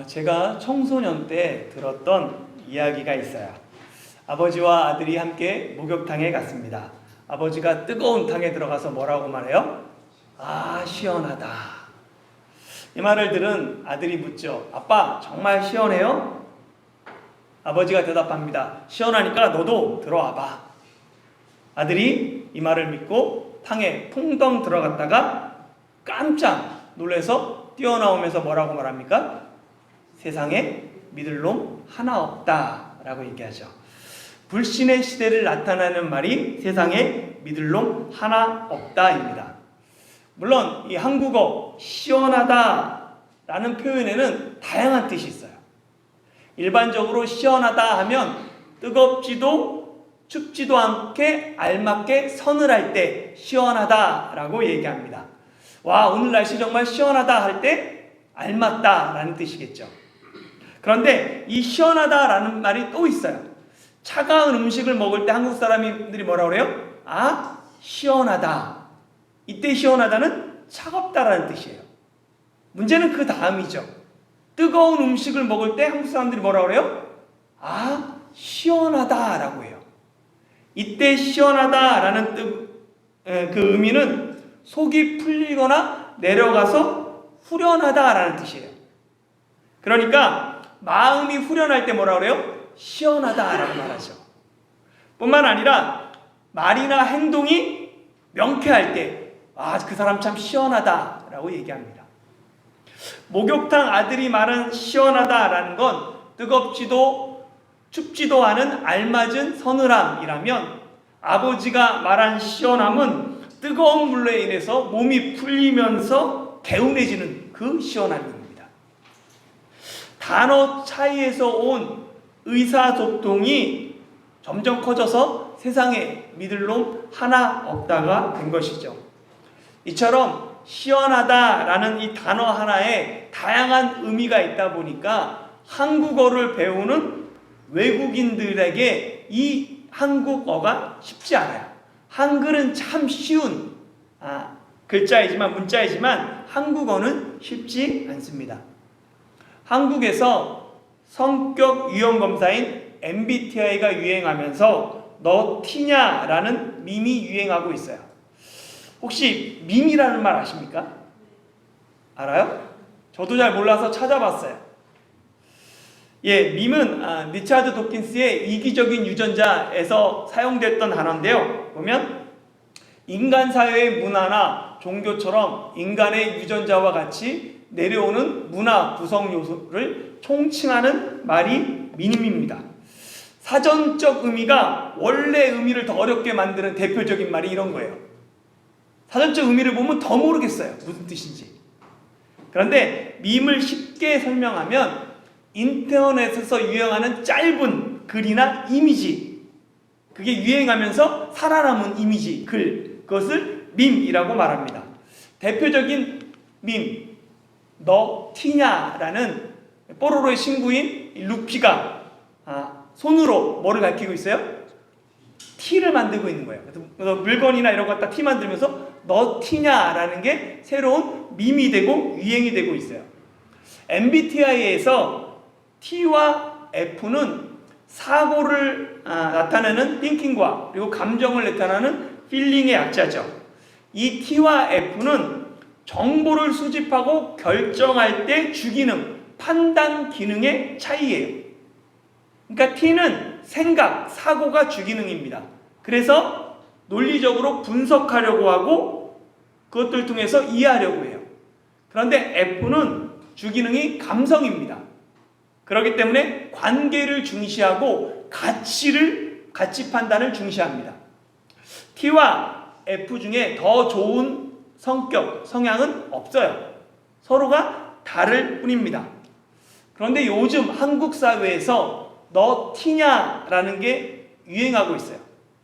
제가 청소년 때 들었던 이야기가 있어요. 아버지와 아들이 함께 목욕탕에 갔습니다. 아버지가 뜨거운 탕에 들어가서 뭐라고 말해요? 시원하다. 이 말을 들은 아들이 묻죠. 아빠, 정말 시원해요? 아버지가 대답합니다. 시원하니까 너도 들어와 봐. 아들이 이 말을 믿고 탕에 풍덩 들어갔다가 깜짝 놀라서 뛰어나오면서 뭐라고 말합니까? 세상에 믿을 놈 하나 없다 라고 얘기하죠. 불신의 시대를 나타내는 말이 세상에 믿을 놈 하나 없다입니다. 물론 이 한국어 시원하다 라는 표현에는 다양한 뜻이 있어요. 일반적으로 시원하다 하면 뜨겁지도 춥지도 않게 알맞게 서늘할 때 시원하다 라고 얘기합니다. 와, 오늘 날씨 정말 시원하다 할 때 알맞다 라는 뜻이겠죠. 그런데 이 시원하다 라는 말이 또 있어요. 차가운 음식을 먹을 때 한국 사람들이 뭐라고 그래요? 시원하다. 이때 시원하다는 차갑다라는 뜻이에요. 문제는 그 다음이죠. 뜨거운 음식을 먹을 때 한국 사람들이 뭐라고 그래요? 시원하다라고 해요. 이때 시원하다라는 그 의미는 속이 풀리거나 내려가서 후련하다라는 뜻이에요. 그러니까 마음이 후련할 때 뭐라고 그래요? 시원하다라고 말하죠. 뿐만 아니라 말이나 행동이 명쾌할 때 그 사람 참 시원하다라고 얘기합니다. 목욕탕 아들이 말한 시원하다라는 건 뜨겁지도 춥지도 않은 알맞은 서늘함이라면, 아버지가 말한 시원함은 뜨거운 물로 인해서 몸이 풀리면서 개운해지는 그 시원함입니다. 단어 차이에서 온 의사소통이 점점 커져서 세상에 믿을 놈 하나 없다가 된 것이죠. 이처럼 시원하다라는 이 단어 하나에 다양한 의미가 있다 보니까 한국어를 배우는 외국인들에게 이 한국어가 쉽지 않아요. 한글은 참 쉬운 글자이지만 문자이지만 한국어는 쉽지 않습니다. 한국에서 성격 유형 검사인 MBTI가 유행하면서 너 T냐라는 밈이 유행하고 있어요. 혹시 밈이라는 말 아십니까? 알아요? 저도 잘 몰라서 찾아봤어요. 밈은 리차드 도킨스의 이기적인 유전자에서 사용됐던 단어인데요. 보면 인간 사회의 문화나 종교처럼 인간의 유전자와 같이 내려오는 문화 구성 요소를 총칭하는 말이 밈입니다. 사전적 의미가 원래 의미를 더 어렵게 만드는 대표적인 말이 이런 거예요. 사전적 의미를 보면 더 모르겠어요. 무슨 뜻인지. 그런데 밈을 쉽게 설명하면 인터넷에서 유행하는 짧은 글이나 이미지, 그게 유행하면서 살아남은 이미지, 글, 그것을 밈이라고 말합니다. 대표적인 밈, 너 티냐라는 뽀로로의 친구인 루피가 손으로 뭐를 가리키고 있어요? 티를 만들고 있는 거예요. 그래서 물건이나 이런 거 갖다 티 만들면서 너 티냐라는 게 새로운 밈이 되고 유행이 되고 있어요. MBTI에서 T와 F는 사고를 나타내는 thinking과 그리고 감정을 나타내는 feeling의 약자죠. 이 T와 F는 정보를 수집하고 결정할 때 주기능, 판단 기능의 차이예요. 그러니까 T는 생각, 사고가 주기능입니다. 그래서 논리적으로 분석하려고 하고 그것들을 통해서 이해하려고 해요. 그런데 F는 주기능이 감성입니다. 그렇기 때문에 관계를 중시하고 가치 판단을 중시합니다. T와 F 중에 더 좋은 성격, 성향은 없어요. 서로가 다를 뿐입니다. 그런데 요즘 한국 사회에서 너 T냐라는 게 유행하고 있어요.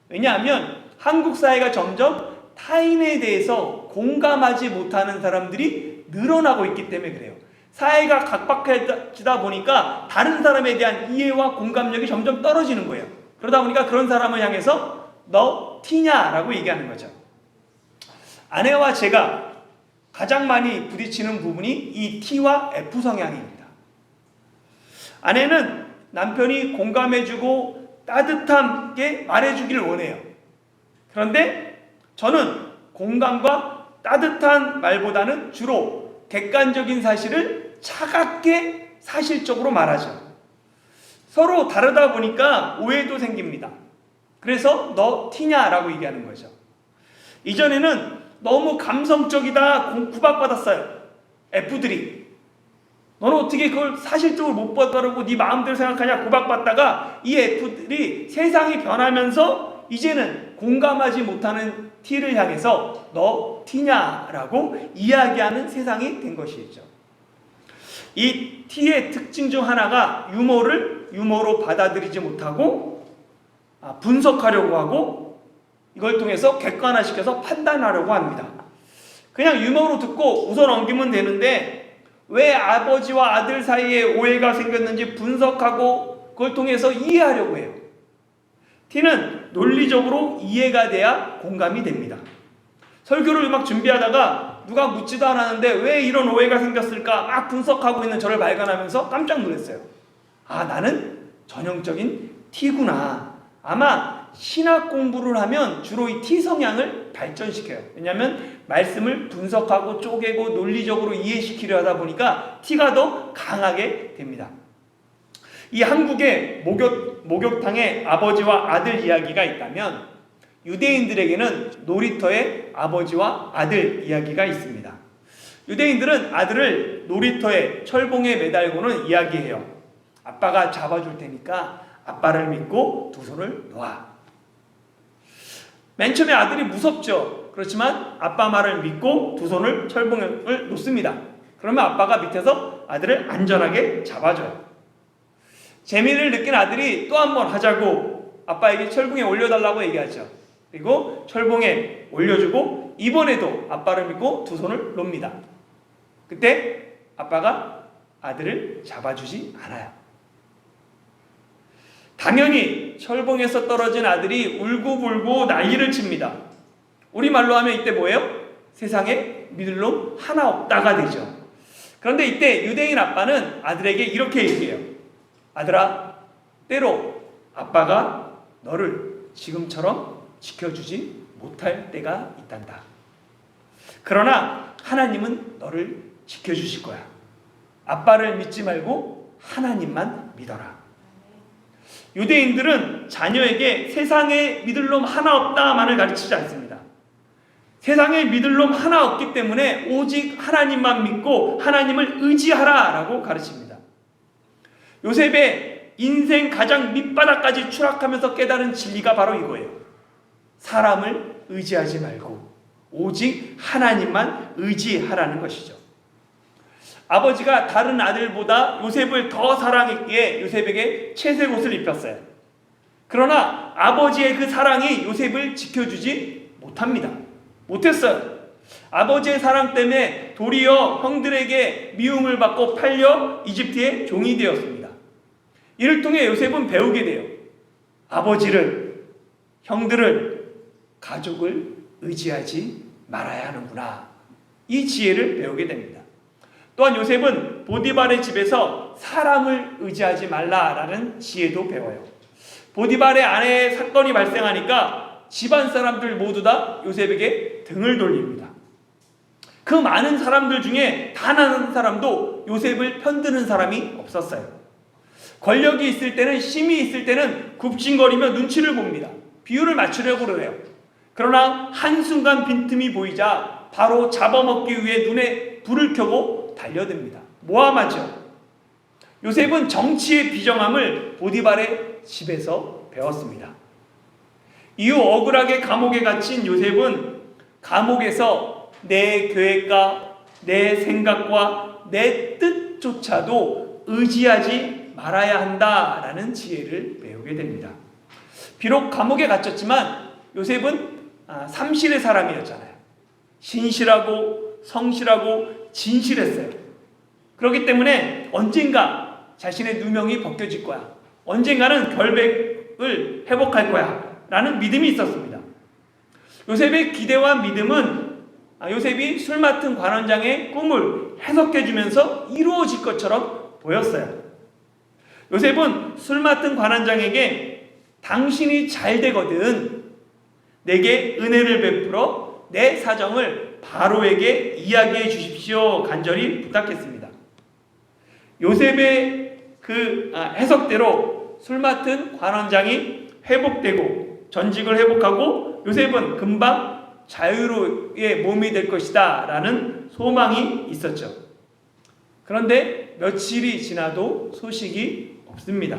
왜냐하면 한국 사회가 점점 타인에 대해서 공감하지 못하는 사람들이 늘어나고 있기 때문에 그래요. 사회가 각박해지다 보니까 다른 사람에 대한 이해와 공감력이 점점 떨어지는 거예요. 그러다 보니까 그런 사람을 향해서 너 T냐라고 얘기하는 거죠. 아내와 제가 가장 많이 부딪히는 부분이 이 T와 F 성향입니다. 아내는 남편이 공감해주고 따뜻하게 말해주길 원해요. 그런데 저는 공감과 따뜻한 말보다는 주로 객관적인 사실을 차갑게 사실적으로 말하죠. 서로 다르다 보니까 오해도 생깁니다. 그래서 너 티냐라고 얘기하는 거죠. 이전에는 너무 감성적이다 구박받았어요. F들이. 너는 어떻게 그걸 사실적으로 못 받아들고 네 마음대로 생각하냐 구박받다가 이 F들이 세상이 변하면서 이제는 공감하지 못하는 T를 향해서 너 T냐라고 이야기하는 세상이 된 것이죠. 이 T의 특징 중 하나가 유머를 유머로 받아들이지 못하고 분석하려고 하고 이걸 통해서 객관화시켜서 판단하려고 합니다. 그냥 유머로 듣고 웃어 넘기면 되는데 왜 아버지와 아들 사이에 오해가 생겼는지 분석하고 그걸 통해서 이해하려고 해요. T는 논리적으로 이해가 돼야 공감이 됩니다. 설교를 막 준비하다가 누가 묻지도 않았는데 왜 이런 오해가 생겼을까 막 분석하고 있는 저를 발견하면서 깜짝 놀랐어요. 아, 나는 전형적인 T구나. 아마 신학 공부를 하면 주로 이 T 성향을 발전시켜요. 왜냐하면 말씀을 분석하고 쪼개고 논리적으로 이해시키려 하다 보니까 T가 더 강하게 됩니다. 이 한국의 목욕탕에 아버지와 아들 이야기가 있다면 유대인들에게는 놀이터에 아버지와 아들 이야기가 있습니다. 유대인들은 아들을 놀이터에 철봉에 매달고는 이야기해요. 아빠가 잡아줄 테니까 아빠를 믿고 두 손을 놓아. 맨 처음에 아들이 무섭죠. 그렇지만 아빠 말을 믿고 두 손을 철봉을 놓습니다. 그러면 아빠가 밑에서 아들을 안전하게 잡아줘요. 재미를 느낀 아들이 또 한 번 하자고 아빠에게 철봉에 올려달라고 얘기하죠. 그리고 철봉에 올려주고 이번에도 아빠를 믿고 두 손을 놓습니다. 그때 아빠가 아들을 잡아주지 않아요. 당연히 철봉에서 떨어진 아들이 울고불고 난리를 칩니다. 우리말로 하면 이때 뭐예요? 세상에 믿을 놈 하나 없다가 되죠. 그런데 이때 유대인 아빠는 아들에게 이렇게 얘기해요. 아들아, 때로 아빠가 너를 지금처럼 지켜주지 못할 때가 있단다. 그러나 하나님은 너를 지켜주실 거야. 아빠를 믿지 말고 하나님만 믿어라. 유대인들은 자녀에게 세상에 믿을 놈 하나 없다만을 가르치지 않습니다. 세상에 믿을 놈 하나 없기 때문에 오직 하나님만 믿고 하나님을 의지하라라고 가르칩니다. 요셉의 인생 가장 밑바닥까지 추락하면서 깨달은 진리가 바로 이거예요. 사람을 의지하지 말고 오직 하나님만 의지하라는 것이죠. 아버지가 다른 아들보다 요셉을 더 사랑했기에 요셉에게 채색 옷을 입혔어요. 그러나 아버지의 그 사랑이 요셉을 지켜주지 못했어요. 아버지의 사랑 때문에 도리어 형들에게 미움을 받고 팔려 이집트의 종이 되었습니다. 이를 통해 요셉은 배우게 돼요. 아버지를, 형들을, 가족을 의지하지 말아야 하는구나. 이 지혜를 배우게 됩니다. 또한 요셉은 보디발의 집에서 사람을 의지하지 말라라는 지혜도 배워요. 보디발의 아내의 사건이 발생하니까 집안 사람들 모두 다 요셉에게 등을 돌립니다. 그 많은 사람들 중에 단 한 사람도 요셉을 편드는 사람이 없었어요. 권력이 있을 때는, 힘이 있을 때는 굽신거리며 눈치를 봅니다. 비율을 맞추려고 그래요. 그러나 한순간 빈틈이 보이자 바로 잡아먹기 위해 눈에 불을 켜고 달려듭니다. 모함하죠. 요셉은 정치의 비정함을 보디발의 집에서 배웠습니다. 이후 억울하게 감옥에 갇힌 요셉은 감옥에서 내 계획과 내 생각과 내 뜻조차도 의지하지 말아야 한다라는 지혜를 배우게 됩니다. 비록 감옥에 갇혔지만 요셉은 삼실의 사람이었잖아요. 신실하고 성실하고 진실했어요. 그렇기 때문에 언젠가 자신의 누명이 벗겨질 거야. 언젠가는 결백을 회복할 거야. 라는 믿음이 있었습니다. 요셉의 기대와 믿음은 요셉이 술 맡은 관원장의 꿈을 해석해주면서 이루어질 것처럼 보였어요. 요셉은 술 맡은 관원장에게 당신이 잘 되거든 내게 은혜를 베풀어 내 사정을 바로에게 이야기해 주십시오 간절히 부탁했습니다. 요셉의 그 해석대로 술 맡은 관원장이 회복되고 전직을 회복하고 요셉은 금방 자유로의 몸이 될 것이다 라는 소망이 있었죠. 그런데 며칠이 지나도 소식이 없습니다.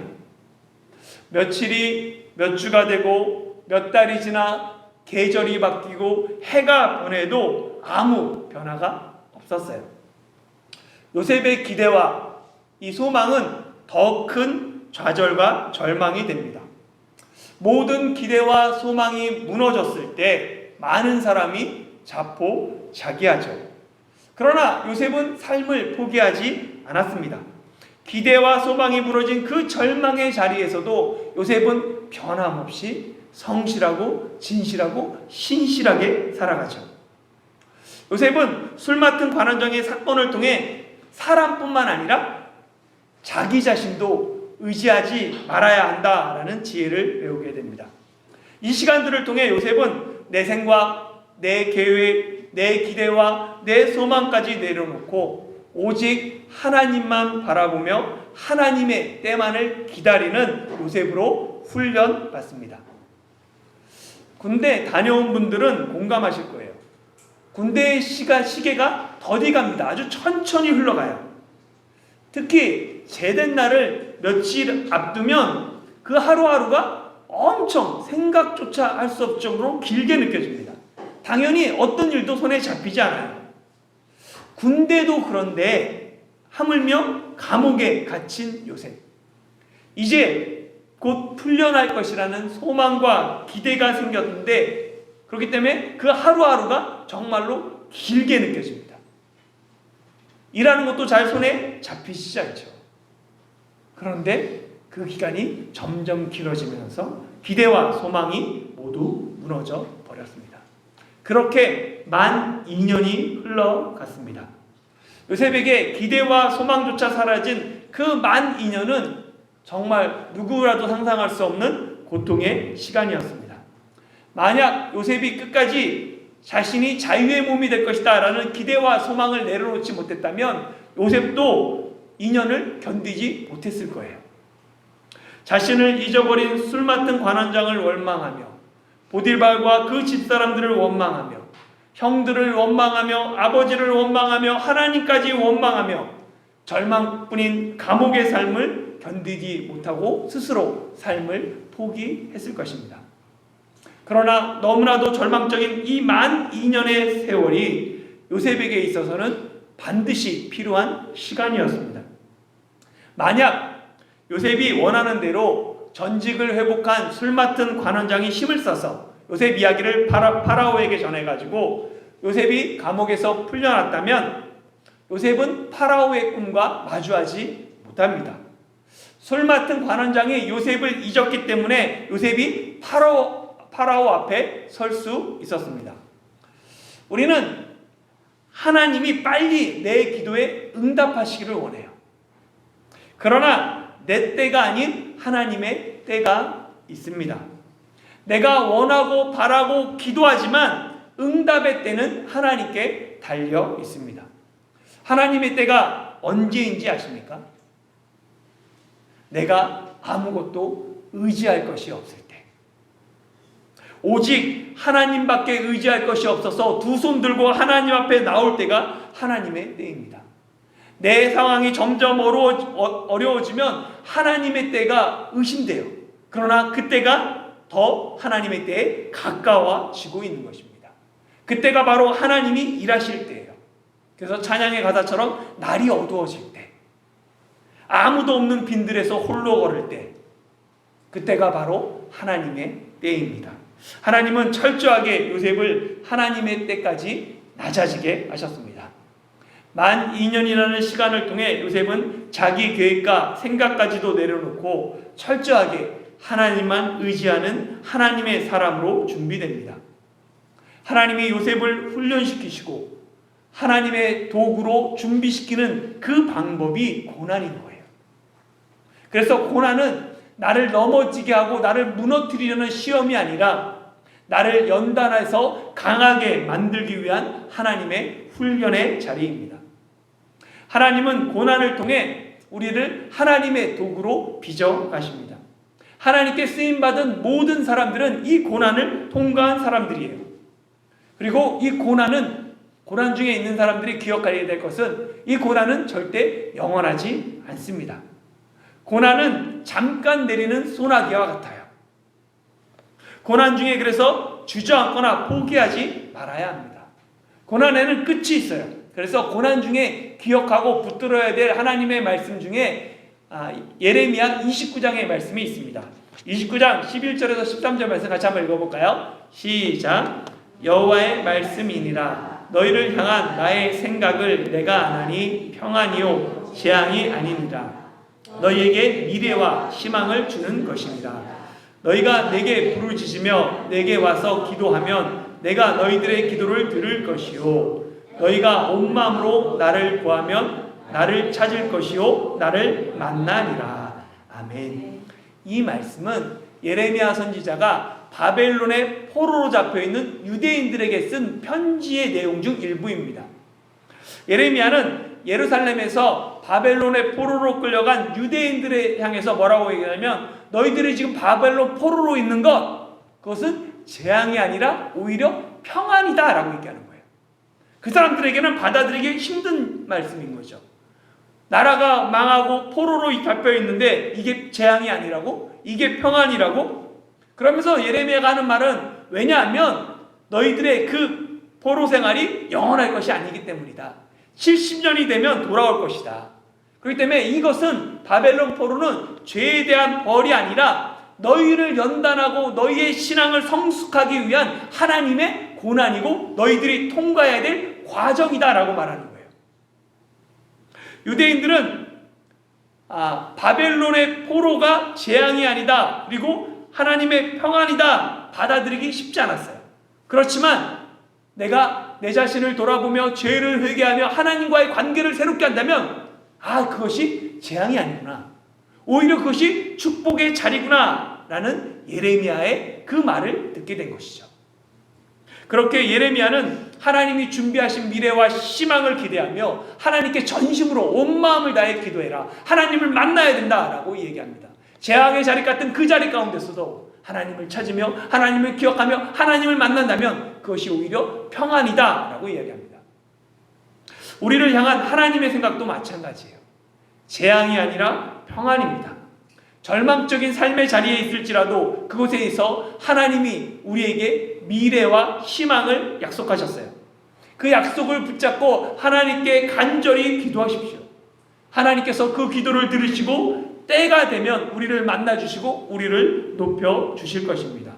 며칠이 몇 주가 되고 몇 달이 지나 계절이 바뀌고 해가 보내도 아무 변화가 없었어요. 요셉의 기대와 이 소망은 더 큰 좌절과 절망이 됩니다. 모든 기대와 소망이 무너졌을 때 많은 사람이 자포자기하죠. 그러나 요셉은 삶을 포기하지 않았습니다. 기대와 소망이 무너진 그 절망의 자리에서도 요셉은 변함없이 성실하고 진실하고 신실하게 살아가죠. 요셉은 술 맡은 관원장의 사건을 통해 사람뿐만 아니라 자기 자신도 의지하지 말아야 한다라는 지혜를 배우게 됩니다. 이 시간들을 통해 요셉은 내 생각, 내 계획, 내 기대와 내 소망까지 내려놓고 오직 하나님만 바라보며 하나님의 때만을 기다리는 요셉으로 훈련받습니다. 군대 다녀온 분들은 공감하실 거예요. 군대의 시계가 더디 갑니다. 아주 천천히 흘러가요. 특히 제된 날을 며칠 앞두면 그 하루하루가 엄청 생각조차 할 수 없을 정도로 길게 느껴집니다. 당연히 어떤 일도 손에 잡히지 않아요. 군대도 그런데 하물며 감옥에 갇힌 요셉. 이제 곧 풀려날 것이라는 소망과 기대가 생겼는데 그렇기 때문에 그 하루하루가 정말로 길게 느껴집니다. 일하는 것도 잘 손에 잡히시지 않죠. 그런데 그 기간이 점점 길어지면서 기대와 소망이 모두 무너져 버렸습니다. 그렇게 만 2년이 흘러갔습니다. 요셉에게 기대와 소망조차 사라진 그 만 2년은 정말 누구라도 상상할 수 없는 고통의 시간이었습니다. 만약 요셉이 끝까지 자신이 자유의 몸이 될 것이다 라는 기대와 소망을 내려놓지 못했다면 요셉도 2년을 견디지 못했을 거예요. 자신을 잊어버린 술 맡은 관원장을 원망하며 보디발과 그 집사람들을 원망하며 형들을 원망하며 아버지를 원망하며 하나님까지 원망하며 절망뿐인 감옥의 삶을 견디지 못하고 스스로 삶을 포기했을 것입니다. 그러나 너무나도 절망적인 이 만 2년의 세월이 요셉에게 있어서는 반드시 필요한 시간이었습니다. 만약 요셉이 원하는 대로 전직을 회복한 술 맡은 관원장이 힘을 써서 요셉 이야기를 파라오에게 전해가지고 요셉이 감옥에서 풀려났다면 요셉은 파라오의 꿈과 마주하지 못합니다. 술 맡은 관원장이 요셉을 잊었기 때문에 요셉이 파라오 앞에 설 수 있었습니다. 우리는 하나님이 빨리 내 기도에 응답하시기를 원해요. 그러나 내 때가 아닌 하나님의 때가 있습니다. 내가 원하고 바라고 기도하지만 응답의 때는 하나님께 달려 있습니다. 하나님의 때가 언제인지 아십니까? 내가 아무것도 의지할 것이 없을 때, 오직 하나님밖에 의지할 것이 없어서 두 손 들고 하나님 앞에 나올 때가 하나님의 때입니다. 내 상황이 점점 어려워지면 하나님의 때가 의심돼요. 그러나 그때가 더 하나님의 때에 가까워지고 있는 것입니다. 그때가 바로 하나님이 일하실 때예요. 그래서 찬양의 가사처럼 날이 어두워질 때, 아무도 없는 빈들에서 홀로 걸을 때, 그때가 바로 하나님의 때입니다. 하나님은 철저하게 요셉을 하나님의 때까지 낮아지게 하셨습니다. 만 2년이라는 시간을 통해 요셉은 자기 계획과 생각까지도 내려놓고 철저하게 하나님만 의지하는 하나님의 사람으로 준비됩니다. 하나님이 요셉을 훈련시키시고 하나님의 도구로 준비시키는 그 방법이 고난인 거예요. 그래서 고난은 나를 넘어지게 하고 나를 무너뜨리려는 시험이 아니라 나를 연단해서 강하게 만들기 위한 하나님의 훈련의 자리입니다. 하나님은 고난을 통해 우리를 하나님의 도구로 빚어 가십니다. 하나님께 쓰임받은 모든 사람들은 이 고난을 통과한 사람들이에요. 그리고 이 고난 중에 있는 사람들이 기억해야 될 것은 이 고난은 절대 영원하지 않습니다. 고난은 잠깐 내리는 소나기와 같아요. 고난 중에 그래서 주저앉거나 포기하지 말아야 합니다. 고난에는 끝이 있어요. 그래서 고난 중에 기억하고 붙들어야 될 하나님의 말씀 중에 예레미야 29장의 말씀이 있습니다. 29장 11절에서 13절 말씀 같이 한번 읽어볼까요? 시작. 여호와의 말씀이니라. 너희를 향한 나의 생각을 내가 아나니 평안이요 재앙이 아니니라. 너희에게 미래와 희망을 주는 것입니다. 너희가 내게 부르짖으며 내게 와서 기도하면 내가 너희들의 기도를 들을 것이요 너희가 온 마음으로 나를 구하면 나를 찾을 것이요 나를 만나리라. 아멘. 이 말씀은 예레미야 선지자가 바벨론의 포로로 잡혀있는 유대인들에게 쓴 편지의 내용 중 일부입니다. 예레미야는 예루살렘에서 바벨론의 포로로 끌려간 유대인들에 향해서 뭐라고 얘기하냐면 너희들이 지금 바벨론 포로로 있는 그것은 재앙이 아니라 오히려 평안이다 라고 얘기하는 거예요. 그 사람들에게는 받아들이기 힘든 말씀인 거죠. 나라가 망하고 포로로 잡혀 있는데 이게 재앙이 아니라고? 이게 평안이라고? 그러면서 예레미야가 하는 말은 왜냐하면 너희들의 그 포로 생활이 영원할 것이 아니기 때문이다. 70년이 되면 돌아올 것이다. 그렇기 때문에 이것은 바벨론 포로는 죄에 대한 벌이 아니라 너희를 연단하고 너희의 신앙을 성숙하기 위한 하나님의 고난이고 너희들이 통과해야 될 과정이다라고 말하는 거예요. 유대인들은 바벨론의 포로가 재앙이 아니다. 그리고 하나님의 평안이다. 받아들이기 쉽지 않았어요. 그렇지만 내가 내 자신을 돌아보며 죄를 회개하며 하나님과의 관계를 새롭게 한다면 그것이 재앙이 아니구나. 오히려 그것이 축복의 자리구나 라는 예레미야의 그 말을 듣게 된 것이죠. 그렇게 예레미야는 하나님이 준비하신 미래와 희망을 기대하며 하나님께 전심으로 온 마음을 다해 기도해라. 하나님을 만나야 된다라고 얘기합니다. 재앙의 자리 같은 그 자리 가운데서도 하나님을 찾으며 하나님을 기억하며 하나님을 만난다면 그것이 오히려 평안이다 라고 이야기합니다. 우리를 향한 하나님의 생각도 마찬가지예요. 재앙이 아니라 평안입니다. 절망적인 삶의 자리에 있을지라도 그곳에서 하나님이 우리에게 미래와 희망을 약속하셨어요. 그 약속을 붙잡고 하나님께 간절히 기도하십시오. 하나님께서 그 기도를 들으시고 때가 되면 우리를 만나주시고 우리를 높여주실 것입니다.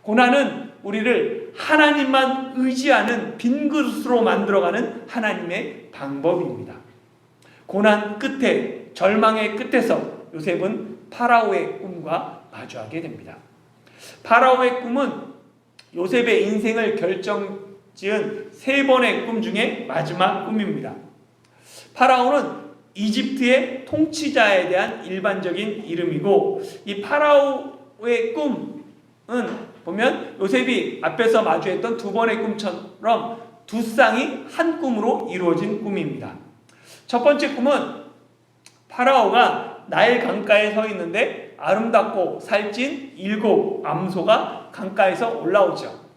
고난은 우리를 하나님만 의지하는 빈 그릇으로 만들어가는 하나님의 방법입니다. 고난 끝에, 절망의 끝에서 요셉은 파라오의 꿈과 마주하게 됩니다. 파라오의 꿈은 요셉의 인생을 결정지은 3번의 꿈 중에 마지막 꿈입니다. 파라오는 이집트의 통치자에 대한 일반적인 이름이고 이 파라오의 꿈은 보면 요셉이 앞에서 마주했던 2번의 꿈처럼 두 쌍이 한 꿈으로 이루어진 꿈입니다. 첫 번째 꿈은 파라오가 나일 강가에 서 있는데 아름답고 살찐 7 암소가 강가에서 올라오죠.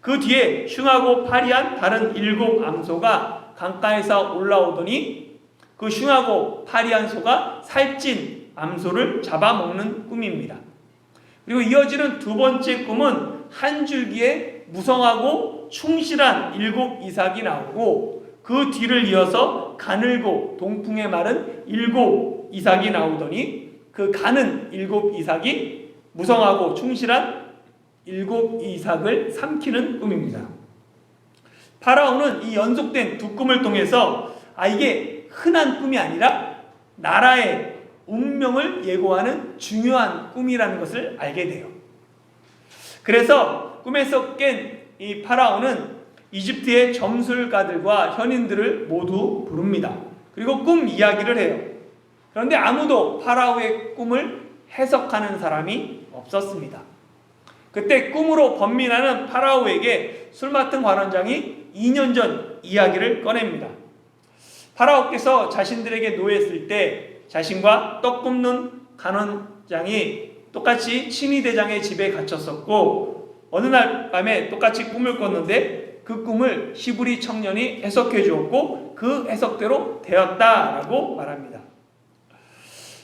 그 뒤에 흉하고 파리한 다른 7 암소가 강가에서 올라오더니 그 흉하고 파리한 소가 살찐 암소를 잡아먹는 꿈입니다. 그리고 이어지는 2번째 꿈은 한 줄기에 무성하고 충실한 7 이삭이 나오고 그 뒤를 이어서 가늘고 동풍에 마른 7 이삭이 나오더니 그 가는 7 이삭이 무성하고 충실한 7 이삭을 삼키는 꿈입니다. 파라오는 이 연속된 두 꿈을 통해서 이게 흔한 꿈이 아니라 나라의 운명을 예고하는 중요한 꿈이라는 것을 알게 돼요. 그래서 꿈에서 깬 이 파라오는 이집트의 점술가들과 현인들을 모두 부릅니다. 그리고 꿈 이야기를 해요. 그런데 아무도 파라오의 꿈을 해석하는 사람이 없었습니다. 그때 꿈으로 번민하는 파라오에게 술 맡은 관원장이 2년 전 이야기를 꺼냅니다. 파라오께서 자신들에게 노했을 때 자신과 떡 굽는 관원장이 똑같이 친위대장의 집에 갇혔었고, 어느 날 밤에 똑같이 꿈을 꿨는데 그 꿈을 히브리 청년이 해석해 주었고 그 해석대로 되었다라고 말합니다.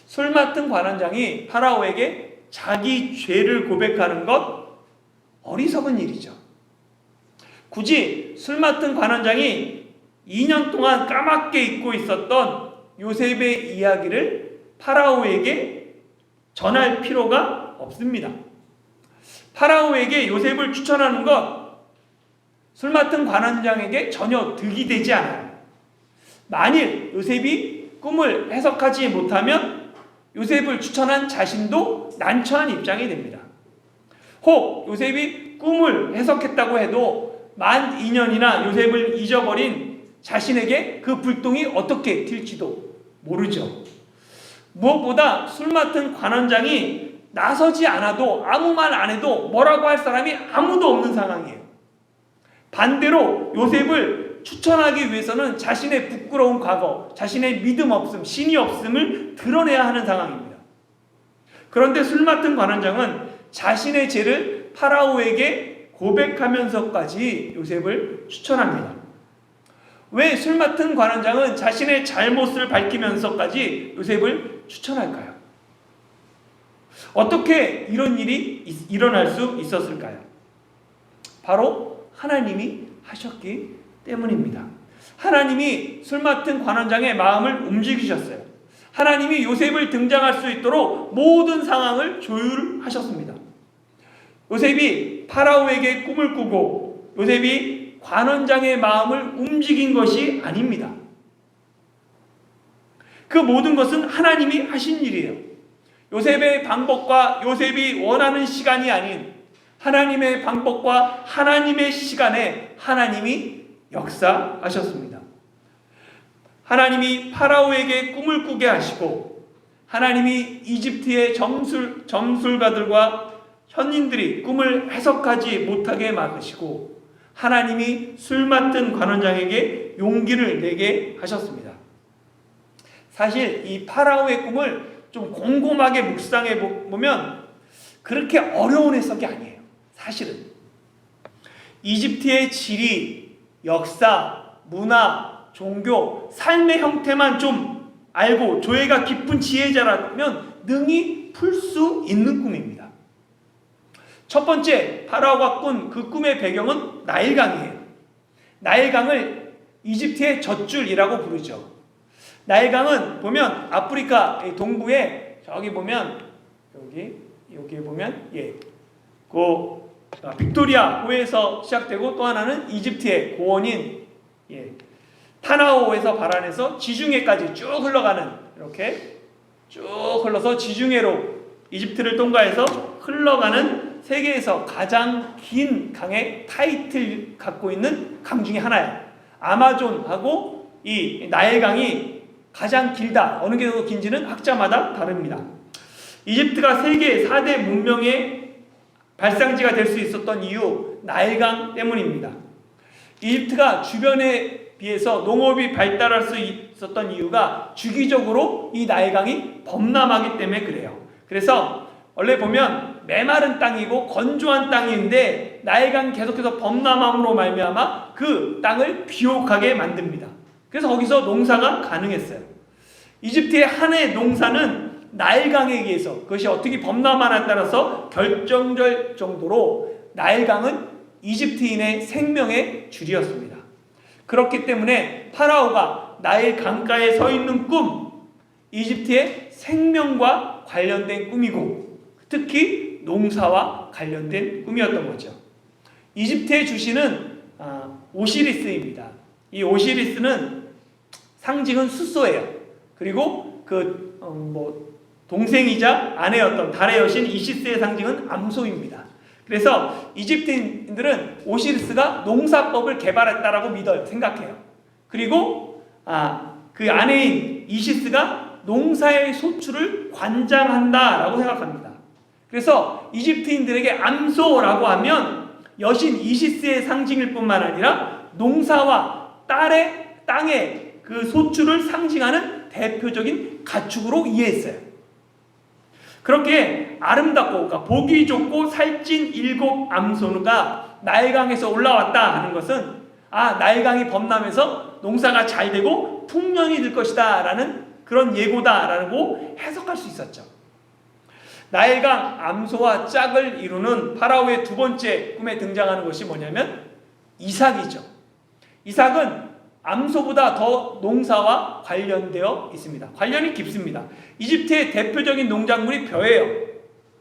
술 맡은 관원장이 파라오에게 자기 죄를 고백하는 것, 어리석은 일이죠. 굳이 술 맡은 관원장이 2년 동안 까맣게 잊고 있었던 요셉의 이야기를 파라오에게 전할 필요가 없습니다. 파라오에게 요셉을 추천하는 것, 술 맡은 관원장에게 전혀 득이 되지 않아요. 만일 요셉이 꿈을 해석하지 못하면 요셉을 추천한 자신도 난처한 입장이 됩니다. 혹 요셉이 꿈을 해석했다고 해도 만 2년이나 요셉을 잊어버린 자신에게 그 불똥이 어떻게 튈지도 모르죠. 무엇보다 술 맡은 관원장이 나서지 않아도, 아무 말 안 해도 뭐라고 할 사람이 아무도 없는 상황이에요. 반대로 요셉을 추천하기 위해서는 자신의 부끄러운 과거, 자신의 믿음 없음, 신이 없음을 드러내야 하는 상황입니다. 그런데 술 맡은 관원장은 자신의 죄를 파라오에게 고백하면서까지 요셉을 추천합니다. 왜 술 맡은 관원장은 자신의 잘못을 밝히면서까지 요셉을 추천할까요? 어떻게 이런 일이 일어날 수 있었을까요? 바로 하나님이 하셨기 때문입니다. 하나님이 술 맡은 관원장의 마음을 움직이셨어요. 하나님이 요셉을 등장할 수 있도록 모든 상황을 조율하셨습니다. 요셉이 파라오에게 꿈을 꾸고 요셉이 관원장의 마음을 움직인 것이 아닙니다. 그 모든 것은 하나님이 하신 일이에요. 요셉의 방법과 요셉이 원하는 시간이 아닌 하나님의 방법과 하나님의 시간에 하나님이 역사하셨습니다. 하나님이 파라오에게 꿈을 꾸게 하시고, 하나님이 이집트의 점술가들과 현인들이 꿈을 해석하지 못하게 막으시고, 하나님이 술 맡은 관원장에게 용기를 내게 하셨습니다. 사실 이 파라오의 꿈을 좀 곰곰하게 묵상해 보면 그렇게 어려운 해석이 아니에요. 사실은 이집트의 지리, 역사, 문화, 종교, 삶의 형태만 좀 알고 조예가 깊은 지혜자라면 능히 풀 수 있는 꿈입니다. 첫 번째, 파라오가 꾼 그 꿈의 배경은 나일강이에요. 나일강을 이집트의 젖줄이라고 부르죠. 나일강은 보면 아프리카 동부에 저기 보면 여기 보면 그 빅토리아 호에서 시작되고, 또 하나는 이집트의 고원인 타나오에서 발안해서 지중해까지 쭉 흘러가는, 이렇게 쭉 흘러서 지중해로 이집트를 통과해서 흘러가는 세계에서 가장 긴 강의 타이틀 갖고 있는 강 중에 하나예요. 아마존하고 이 나일강이 가장 길다. 어느 게 더 긴지는 학자마다 다릅니다. 이집트가 세계 4대 문명의 발상지가 될 수 있었던 이유, 나일강 때문입니다. 이집트가 주변에 비해서 농업이 발달할 수 있었던 이유가 주기적으로 이 나일강이 범람하기 때문에 그래요. 그래서 원래 보면 메마른 땅이고 건조한 땅인데 나일강이 계속해서 범람함으로 말미암아 그 땅을 비옥하게 만듭니다. 그래서 거기서 농사가 가능했어요. 이집트의 한 해 농사는 나일강에 의해서, 그것이 어떻게 범람하냐에 따라서 결정될 정도로 나일강은 이집트인의 생명의 줄이었습니다. 그렇기 때문에 파라오가 나일 강가에 서 있는 꿈, 이집트의 생명과 관련된 꿈이고 특히 농사와 관련된 꿈이었던 거죠. 이집트의 주신은 오시리스입니다. 이 오시리스는 상징은 숫소예요. 그리고 동생이자 아내였던 달의 여신 이시스의 상징은 암소입니다. 그래서 이집트인들은 오시리스가 농사법을 개발했다라고 믿어요. 생각해요. 그리고 그 아내인 이시스가 농사의 소출을 관장한다라고 생각합니다. 그래서 이집트인들에게 암소라고 하면 여신 이시스의 상징일 뿐만 아니라 농사와 땅의 그 소출을 상징하는 대표적인 가축으로 이해했어요. 그렇게 아름답고, 그러니까 보기 좋고 살찐 7 암소가 나일강에서 올라왔다 하는 것은 나일강이 범람해서 농사가 잘 되고 풍년이 들 것이다 라는 그런 예고다라고 해석할 수 있었죠. 나일강 암소와 짝을 이루는 파라오의 두 번째 꿈에 등장하는 것이 뭐냐면 이삭이죠. 이삭은 암소보다 더 농사와 관련되어 있습니다. 관련이 깊습니다. 이집트의 대표적인 농작물이 벼예요.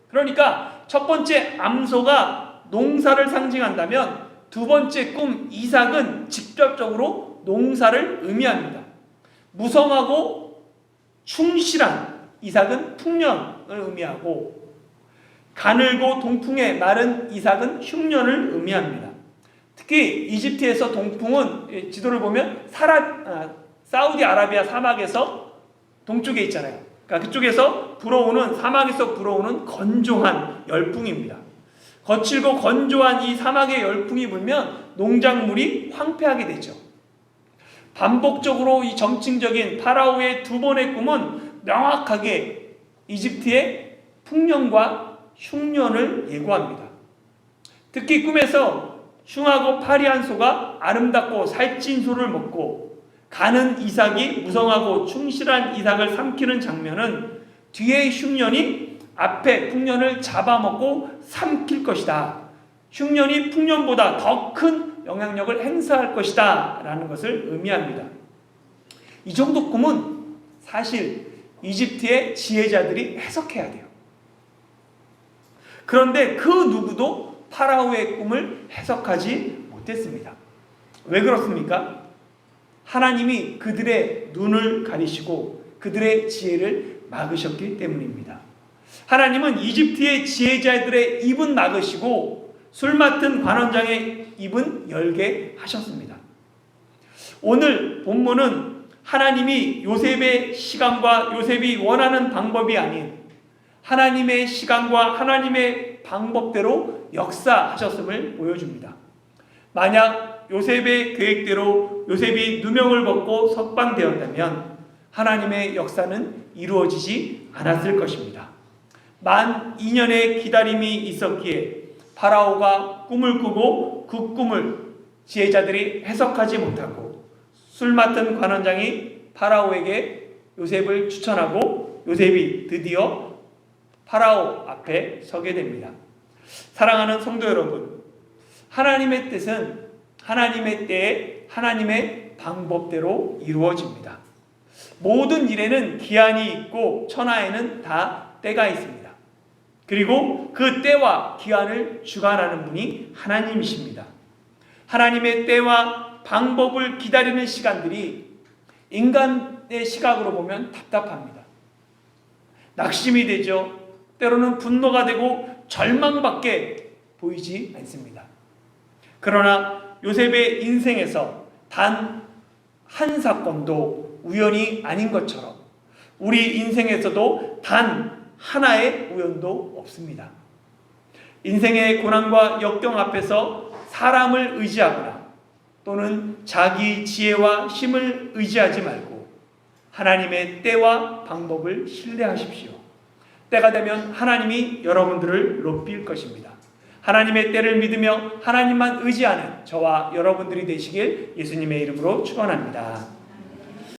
그러니까 첫 번째 암소가 농사를 상징한다면 두 번째 꿈 이삭은 직접적으로 농사를 의미합니다. 무성하고 충실한 이삭은 풍년을 의미하고, 가늘고 동풍에 마른 이삭은 흉년을 의미합니다. 특히 이집트에서 동풍은 지도를 보면 사우디아라비아 사막에서 동쪽에 있잖아요. 그러니까 그쪽에서 불어오는, 사막에서 불어오는 건조한 열풍입니다. 거칠고 건조한 이 사막의 열풍이 불면 농작물이 황폐하게 되죠. 반복적으로 이 점층적인 파라오의 두 번의 꿈은 명확하게 이집트의 풍년과 흉년을 예고합니다. 특히 꿈에서 흉하고 파리한 소가 아름답고 살찐 소를 먹고 가는 이삭이 무성하고 충실한 이삭을 삼키는 장면은 뒤의 흉년이 앞에 풍년을 잡아먹고 삼킬 것이다. 흉년이 풍년보다 더 큰 영향력을 행사할 것이다 라는 것을 의미합니다. 이 정도 꿈은 사실 이집트의 지혜자들이 해석해야 돼요. 그런데 그 누구도 파라오의 꿈을 해석하지 못했습니다. 왜 그렇습니까? 하나님이 그들의 눈을 가리시고 그들의 지혜를 막으셨기 때문입니다. 하나님은 이집트의 지혜자들의 입은 막으시고 술 맡은 관원장의 입은 열게 하셨습니다. 오늘 본문은 하나님이 요셉의 시간과 요셉이 원하는 방법이 아닌 하나님의 시간과 하나님의 방법대로 역사하셨음을 보여줍니다. 만약 요셉의 계획대로 요셉이 누명을 벗고 석방되었다면 하나님의 역사는 이루어지지 않았을 것입니다. 만 2년의 기다림이 있었기에 파라오가 꿈을 꾸고 그 꿈을 지혜자들이 해석하지 못하고 술 맡은 관원장이 파라오에게 요셉을 추천하고 요셉이 드디어 파라오 앞에 서게 됩니다. 사랑하는 성도 여러분, 하나님의 뜻은 하나님의 때에 하나님의 방법대로 이루어집니다. 모든 일에는 기한이 있고 천하에는 다 때가 있습니다. 그리고 그 때와 기한을 주관하는 분이 하나님이십니다. 하나님의 때와 방법을 기다리는 시간들이 인간의 시각으로 보면 답답합니다. 낙심이 되죠. 때로는 분노가 되고 절망밖에 보이지 않습니다. 그러나 요셉의 인생에서 단 한 사건도 우연이 아닌 것처럼 우리 인생에서도 단 하나의 우연도 없습니다. 인생의 고난과 역경 앞에서 사람을 의지하거나 또는 자기 지혜와 힘을 의지하지 말고 하나님의 때와 방법을 신뢰하십시오. 때가 되면 하나님이 여러분들을 높일 것입니다. 하나님의 때를 믿으며 하나님만 의지하는 저와 여러분들이 되시길 예수님의 이름으로 축원합니다.